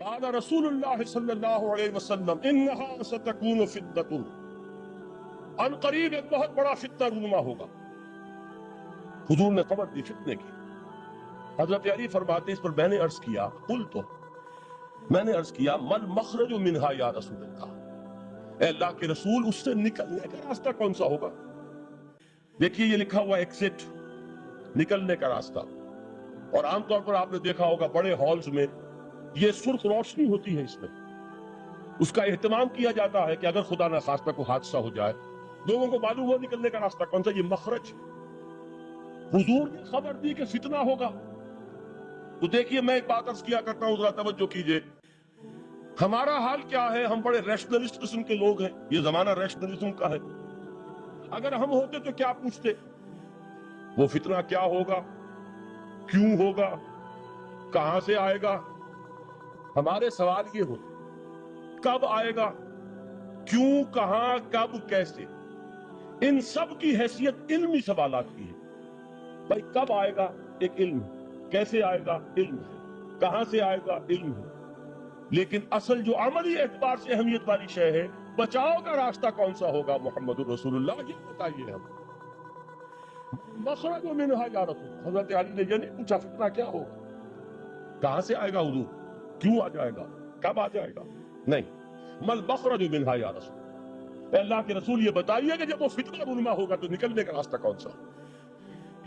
قال رسول اللہ صلی اللہ علیہ وسلم انہا ستکون فتنۃ، ان قریب ایک بہت بڑا فتنہ رونما ہوگا۔ حضور نے خبر دی فتنے کی۔ حضرت علی فرماتے اس پر میں نے عرض کیا، میں نے عرض کیا مل مخرج منہا یا رسول اللہ، اے اللہ کے رسول اس سے نکلنے کا راستہ کون سا ہوگا؟ دیکھیے یہ لکھا ہوا ایکزٹ، نکلنے کا راستہ، اور عام طور پر آپ نے دیکھا ہوگا بڑے ہالز میں یہ سرخ روشنی ہوتی ہے، اس میں اس کا اہتمام کیا جاتا ہے کہ اگر خدا نہ خواستہ کوئی حادثہ ہو جائے لوگوں کو معلوم ہو نکلنے کا راستہ کون سا، یہ مخرج۔ حضور نے خبر دی کہ فتنہ ہوگا۔ تو دیکھیے میں ایک بات عرض کیا کرتا ہوں، ذرا توجہ کیجئے، ہمارا حال کیا ہے؟ ہم بڑے ریشنلسٹ قسم کے لوگ ہیں، یہ زمانہ ریشنلزم کا ہے۔ اگر ہم ہوتے تو کیا پوچھتے؟ وہ فتنہ کیا ہوگا، کیوں ہوگا، کہاں سے آئے گا؟ ہمارے سوال یہ ہوتے کب آئے گا، کیوں، کہاں، کب، کیسے۔ ان سب کی حیثیت علمی سوالات کی ہے۔ بھائی کب آئے گا ایک علم ہے، کیسے آئے گا علم ہے، کہاں سے آئے گا علم ہے، لیکن اصل جو عملی اعتبار سے اہمیت والی شے ہے، بچاؤ کا راستہ کون سا ہوگا محمد الرسول اللہ، یہ بتائیے ہم۔ مخرج منہا یا رسول، حضرت علی نے یہ نہیں پوچھا فتنہ کیا ہوگا، کہاں سے آئے گا حضور، کیوں آ جائے گا، کب آ جائے گا، نہیں، مل مخرج منہا یا رسول، اے اللہ کے رسول یہ بتائیے کہ جب وہ فتنہ رونما ہوگا تو نکلنے کا راستہ کون سا؟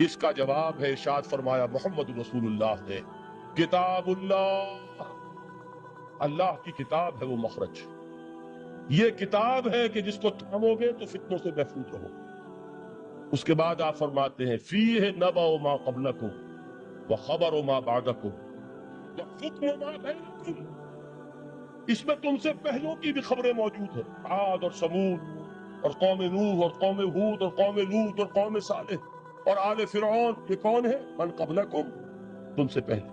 اس کا جواب ہے، ارشاد فرمایا محمد رسول اللہ نے، کتاب اللہ، اللہ کی کتاب ہے وہ مخرج۔ یہ کتاب ہے کہ جس کو تھامو گے تو فتنوں سے محفوظ رہو۔ اس کے بعد آپ فرماتے ہیں فیہ نبأ ما قبلکم وخبر ما بعدکم وحکم ما بینکم، اس میں تم سے پہلوں کی بھی خبریں موجود ہیں، عاد اور سمود اور قوم نوح اور قوم ہود اور قوم لوط اور قوم صالح اور آل فرعون، یہ کون ہے؟ من قبلکم، تم سے پہلے،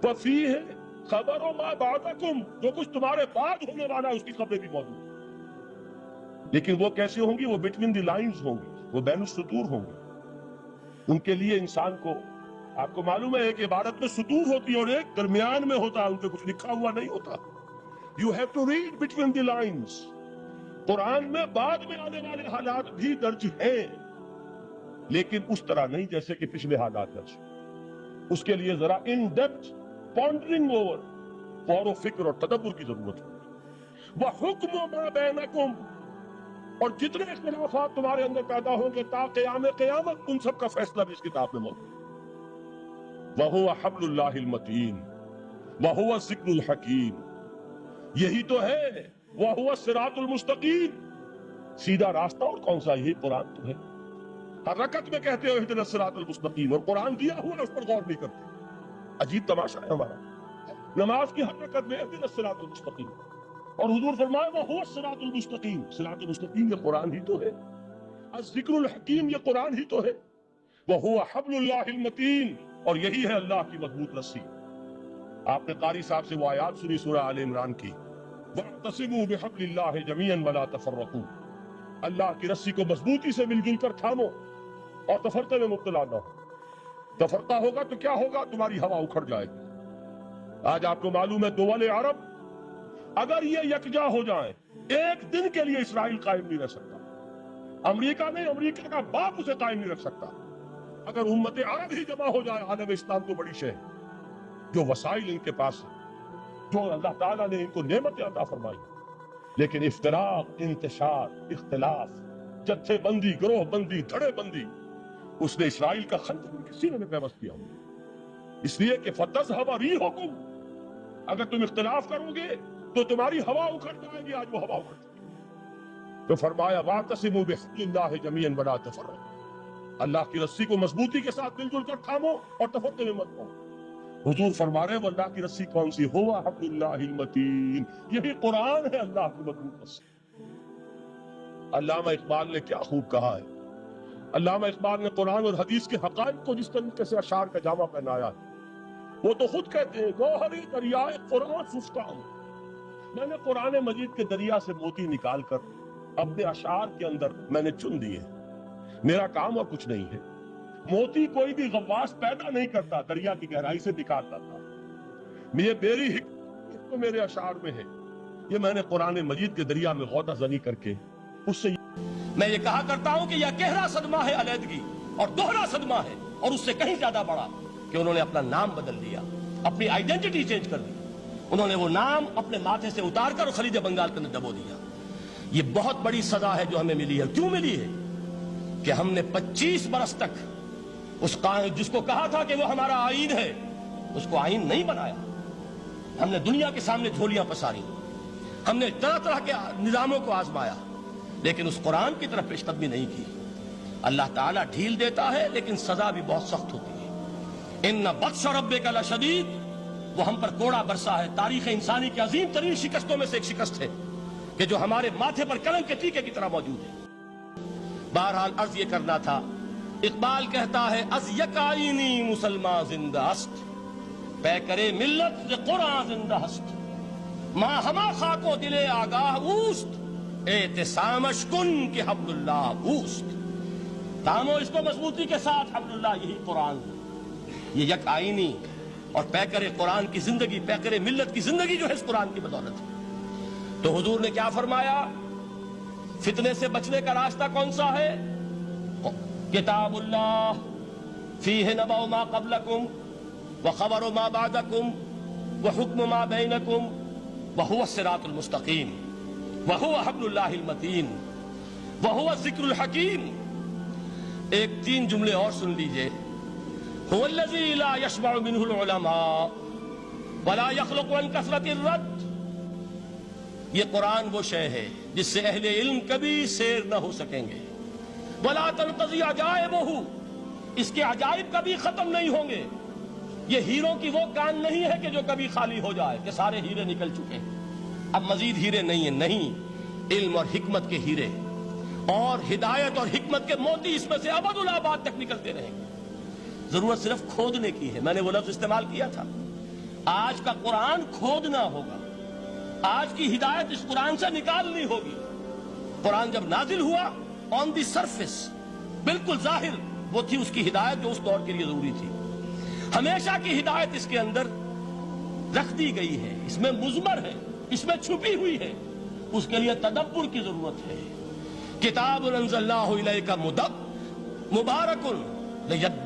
وفیہ خبر ما بعدکم، جو کچھ تمہارے بعد ہونے والا ہے اس کی خبریں بھی موجود ہیں، لیکن وہ کیسے ہوں گی؟ وہ بٹوین دی لائنز ہوں گی، وہ بین السطور ہوں گی۔ ان کے لیے انسان کو، آپ کو معلوم ہے کہ عبارت میں سطور ہوتی ہے اور ایک درمیان میں ہوتا ہے، ان پہ کچھ لکھا ہوا نہیں ہوتا۔ You have to read between the lines۔ قرآن میں بعد میں آنے والے حالات بھی درج ہیں، لیکن اس طرح نہیں جیسے کہ پچھلے حالات درج۔ اس کے لیے ذرا ان ڈیپتھ پونڈرنگ اوور، غور و فکر اور تدبر کی ضرورت ہے۔ وَحُکْمُ مَا بَيْنَكُمْ، اور جتنے اختلافات تمہارے اندر پیدا ہوں گے تا قیام قیامت، ان سب کا فیصلہ بھی اس کتاب میں موجود ہے۔ وَهُوَ حَبْلُ اللَّهِ الْمَتِينُ وَهُوَ الذِّكْرُ الْحَكِيمُ، یہی تو ہے وَهُوَ الصِّرَاطُ الْمُسْتَقِيمُ، سیدھا راستہ اور کون سا؟ یہی قرآن تو ہے۔ ہر رکعت میں کہتے ہو اهْدِنَا الصِّرَاطَ الْمُسْتَقِيمُ، اور قرآن دیا ہوا ہے اس پر غور نہیں کرتے۔ عجیب تماشا ہے ہمارا، نماز کی ہر رکعت میں اهْدِنَا الصِّرَاطَ الْمُسْتَقِيمُ، اور حضور فرمایا وَهُوَ الصِّرَاطُ الْمُسْتَقِيمُ، صراط المستقیم یہ قرآن ہی تو ہے، الذکر الحکیم یہ قرآن ہی تو ہے، وَهُوَ حَبْلُ اللَّهِ الْمَتِينُ، اور یہی ہے اللہ کی مضبوط رسی۔ آپ نے قاری صاحب سے وہ آیات سنی سورہ آل عمران کی، وَاعْتَصِمُوا بِحَبْلِ اللَّهِ جَمِيعًا وَلَا تَفَرَّقُوا، اللہ کی رسی کو مضبوطی سے مل جل کر تھامو اور تفرقے میں مبتلا نہ ہو۔ تفرقہ ہوگا تو کیا ہوگا؟ تمہاری ہوا اکھڑ جائے گی۔ آج آپ کو معلوم ہے دول عرب اگر یہ یکجا ہو جائیں، ایک دن کے لیے اسرائیل قائم نہیں رہ سکتا، امریکہ نہیں، امریکہ کا باپ اسے قائم نہیں رکھ سکتا۔ اگر امت عرب ہی جمع ہو جائے، عالم اسلام تو بڑی شے ہے، جو وسائل ان کے پاس ہیں، جو اللہ تعالیٰ نے ان کو نعمت عطا فرمائی، لیکن افتراق، انتشار، اختلاف، جتھے بندی، گروہ بندی، دھڑے بندی، اس نے اسرائیل کا خنجر ان کے سینے میں پیوست کیا ہوا، اس لیے کہ فَتَذْهَبَ رِيحُكُمْ، اگر تم اختلاف کرو گے تو تمہاری ہوا اکھڑ جائے گی۔ آج وہ ہوا اکھڑ چکی ہے، تو فرمایا وَاعْتَصِمُوا بِحَبْلِ اللَّهِ جَمِيعًا وَلَا تَفَرَّقُوا، اللہ کی رسی کو مضبوطی کے ساتھ مل جل کر تھامو اور تفرقے میں مت ہو۔ حضور فرما رہے ہیں وہ اللہ کی رسی کون سی؟ ہوا حبل اللہ المتین، یہی قرآن ہے اللہ کی مضبوط رسی۔ علامہ اقبال نے کیا خوب کہا ہے، علامہ اقبال نے قرآن اور حدیث کے حقائق کو جس طریقے سے اشعار کا جامع پہنایا ہے، وہ تو خود کہتے ہیں گوہری دریائے قرآن سفتا ہوں، میں نے قرآن مجید کے دریا سے موتی نکال کر اپنے اشعار کے اندر میں نے چن دیے، میرا کام اور کچھ نہیں ہے۔ موتی کوئی بھی غواص پیدا نہیں کرتا، دریا کی گہرائی سے نکال لاتا، یہ میری تو میرے اشعار میں ہے، یہ میں نے قرآن مجید کے دریا میں غوطہ زنی کر کے اس سے میں یہ کہا کرتا ہوں کہ یہ گہرا صدمہ ہے علیحدگی، اور دوہرا صدمہ ہے، اور اس سے کہیں زیادہ بڑا کہ انہوں نے اپنا نام بدل دیا، اپنی آئیڈینٹی چینج کر دی، انہوں نے وہ نام اپنے ماتھے سے اتار کر خلیج بنگال کے اندر دبو دیا۔ یہ بہت بڑی سزا ہے جو ہمیں ملی ہے۔ کیوں ملی ہے؟ کہ ہم نے 25 برس تک اس قائد جس کو کہا تھا کہ وہ ہمارا آئین ہے، اس کو آئین نہیں بنایا۔ ہم نے دنیا کے سامنے جھولیاں پساری، ہم نے طرح طرح کے نظاموں کو آزمایا، لیکن اس قرآن کی طرف پیش قدمی نہیں کی۔ اللہ تعالیٰ ڈھیل دیتا ہے لیکن سزا بھی بہت سخت ہوتی ہے۔ ان بطش ربک لشدید، وہ ہم پر کوڑا برسا ہے۔ تاریخ انسانی کی عظیم ترین شکستوں میں سے ایک شکست ہے کہ جو ہمارے ماتھے پر کلنگ کے ٹیکے کی طرح موجود ہے۔ بہرحال عرض یہ کرنا تھا، اقبال کہتا ہے از یک آئینی مسلمان زندہ است، پے کرے ملت ز قرآن زندہ است، ماں ہما خاک و دل آگاہ اوست، اعتصامش کن کہ حبل اللہ اوست۔ تامو اس کو مضبوطی کے ساتھ، حبل اللہ یہی قرآن ہے۔ یہ یک آئینی اور پیکر قرآن کی زندگی، پیکر ملت کی زندگی جو ہے اس قرآن کی بدولت ہے۔ تو حضور نے کیا فرمایا؟ فتنے سے بچنے کا راستہ کون سا ہے؟ کتاب اللہ فیہ نبأ ما قبلکم وخبر ما بعدکم وحکم ما بینکم وہو الصراط المستقیم وہو حبل اللہ المتین وہو الذکر الحکیم۔ ایک 3 جملے اور سن لیجئے۔ هو الذی لا یشبع منہ العلماء ولا یخلق عن کثرت الرد۔ یہ قرآن وہ شے ہے جس سے اہل علم کبھی سیر نہ ہو سکیں گے۔ ولا تنقضی عجائبہ، اس کے عجائب کبھی ختم نہیں ہوں گے۔ یہ ہیروں کی وہ کان نہیں ہے کہ جو کبھی خالی ہو جائے کہ سارے ہیرے نکل چکے ہیں، اب مزید ہیرے نہیں ہیں۔ نہیں، علم اور حکمت کے ہیرے اور ہدایت اور حکمت کے موتی اس میں سے ابد الآباد تک نکلتے رہیں گے۔ ضرورت صرف کھودنے کی ہے۔ میں نے وہ لفظ استعمال کیا تھا، آج کا قرآن کھودنا ہوگا، آج کی ہدایت اس قرآن سے نکالنی ہوگی۔ قرآن جب نازل ہوا آن دی سرفیس، بالکل ظاہر وہ تھی اس کی ہدایت جو اس دور کے لیے ضروری تھی۔ ہمیشہ کی ہدایت اس کے اندر رکھ دی گئی ہے، اس میں مضمر ہے، اس میں چھپی ہوئی ہے، اس کے لیے تدبر کی ضرورت ہے۔ کتاب انزلناہ الیک مبارک لیدبروا